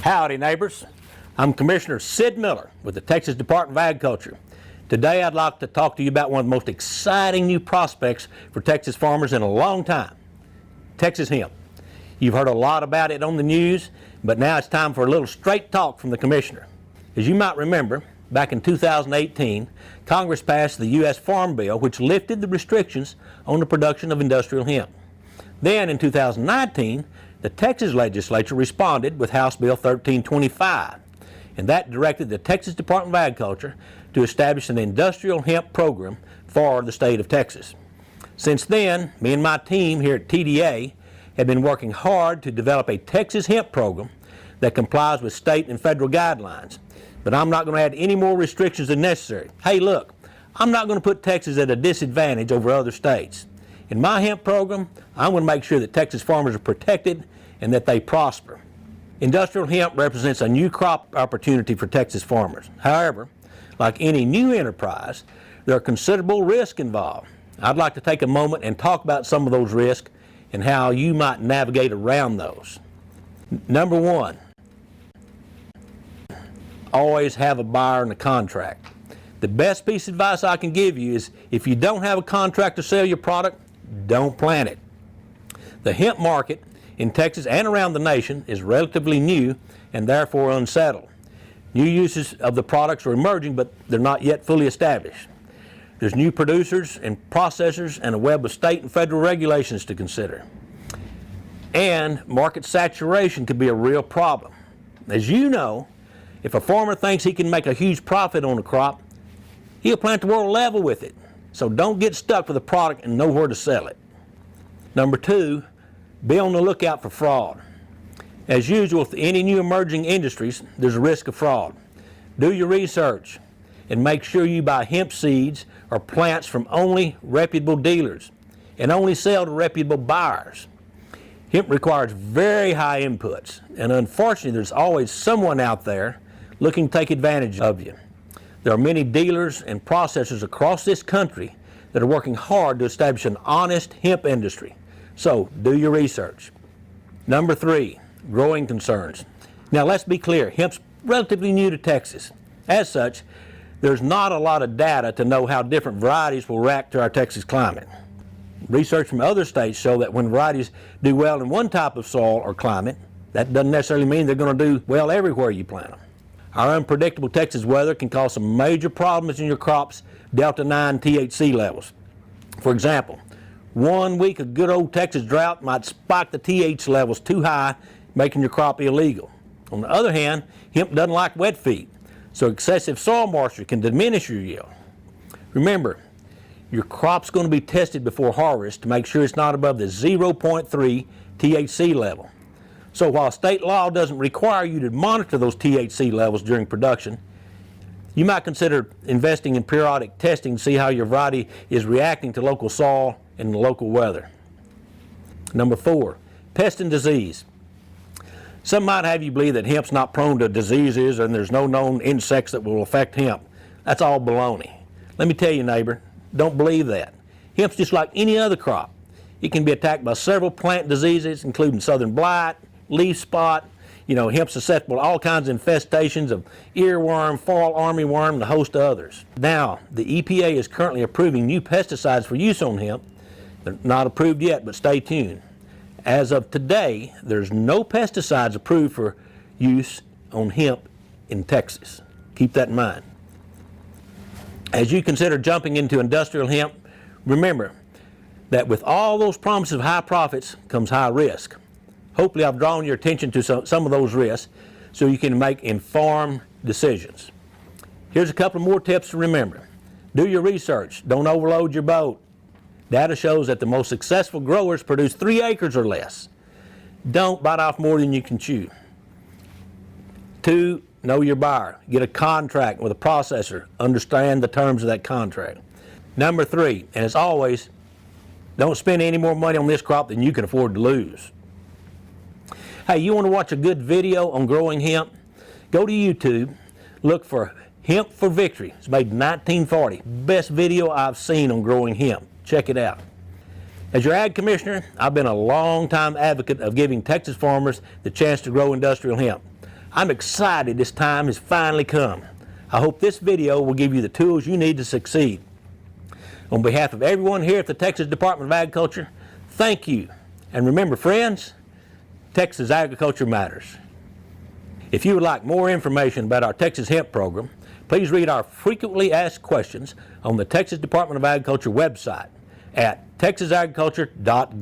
Howdy neighbors, I'm Commissioner Sid Miller with the Texas Department of Agriculture. Today I'd like to talk to you about one of the most exciting new prospects for Texas farmers in a long time, Texas hemp. You've heard a lot about it on the news, but now it's time for a little straight talk from the Commissioner. As you might remember, back in 2018, Congress passed the U.S. Farm Bill, which lifted the restrictions on the production of industrial hemp. Then in 2019, the Texas legislature responded with House Bill 1325, and that directed the Texas Department of Agriculture to establish an industrial hemp program for the state of Texas. Since then, me and my team here at TDA have been working hard to develop a Texas hemp program that complies with state and federal guidelines. But I'm not going to add any more restrictions than necessary. Hey, look, I'm not going to put Texas at a disadvantage over other states. In my hemp program, I'm going to make sure that Texas farmers are protected and that they prosper. Industrial hemp represents a new crop opportunity for Texas farmers. However, like any new enterprise, there are considerable risks involved. I'd like to take a moment and talk about some of those risks and how you might navigate around those. Number one, always have a buyer and a contract. The best piece of advice I can give you is if you don't have a contract to sell your product, don't plant it. The hemp market in Texas and around the nation is relatively new and therefore unsettled. New uses of the products are emerging, but they're not yet fully established. There's new producers and processors and a web of state and federal regulations to consider. And market saturation could be a real problem. As you know, if a farmer thinks he can make a huge profit on a crop, he'll plant the world level with it. So don't get stuck with a product and know where to sell it. Number two, be on the lookout for fraud. As usual with any new emerging industries, there's a risk of fraud. Do your research and make sure you buy hemp seeds or plants from only reputable dealers and only sell to reputable buyers. Hemp requires very high inputs, and unfortunately there's always someone out there looking to take advantage of you. There are many dealers and processors across this country that are working hard to establish an honest hemp industry. So do your research. Number three, growing concerns. Now let's be clear, hemp's relatively new to Texas. As such, there's not a lot of data to know how different varieties will react to our Texas climate. Research from other states show that when varieties do well in one type of soil or climate, that doesn't necessarily mean they're going to do well everywhere you plant them. Our unpredictable Texas weather can cause some major problems in your crop's Delta-9 THC levels. For example, 1 week of good old Texas drought might spike the THC levels too high, making your crop illegal. On the other hand, hemp doesn't like wet feet, so excessive soil moisture can diminish your yield. Remember, your crop's going to be tested before harvest to make sure it's not above the 0.3 THC level. So while state law doesn't require you to monitor those THC levels during production, you might consider investing in periodic testing to see how your variety is reacting to local soil and the local weather. Number four, pest and disease. Some might have you believe that hemp's not prone to diseases and there's no known insects that will affect hemp. That's all baloney. Let me tell you, neighbor, don't believe that. Hemp's just like any other crop. It can be attacked by several plant diseases, including southern blight, leaf spot. Hemp's susceptible to all kinds of infestations of earworm, fall armyworm, and a host of others. Now, the EPA is currently approving new pesticides for use on hemp. They're not approved yet, but stay tuned. As of today, there's no pesticides approved for use on hemp in Texas. Keep that in mind. As you consider jumping into industrial hemp, remember that with all those promises of high profits comes high risk. Hopefully I've drawn your attention to some of those risks so you can make informed decisions. Here's a couple more tips to remember. Do your research. Don't overload your boat. Data shows that the most successful growers produce 3 acres or less. Don't bite off more than you can chew. 2, know your buyer. Get a contract with a processor. Understand the terms of that contract. Number 3, and as always, don't spend any more money on this crop than you can afford to lose. Hey, you want to watch a good video on growing hemp? Go to YouTube, look for Hemp for Victory. It's made in 1940. Best video I've seen on growing hemp. Check it out. As your Ag Commissioner, I've been a long-time advocate of giving Texas farmers the chance to grow industrial hemp. I'm excited this time has finally come. I hope this video will give you the tools you need to succeed. On behalf of everyone here at the Texas Department of Agriculture, thank you. And remember, friends, Texas agriculture matters. If you would like more information about our Texas Hemp program, please read our frequently asked questions on the Texas Department of Agriculture website at texasagriculture.gov.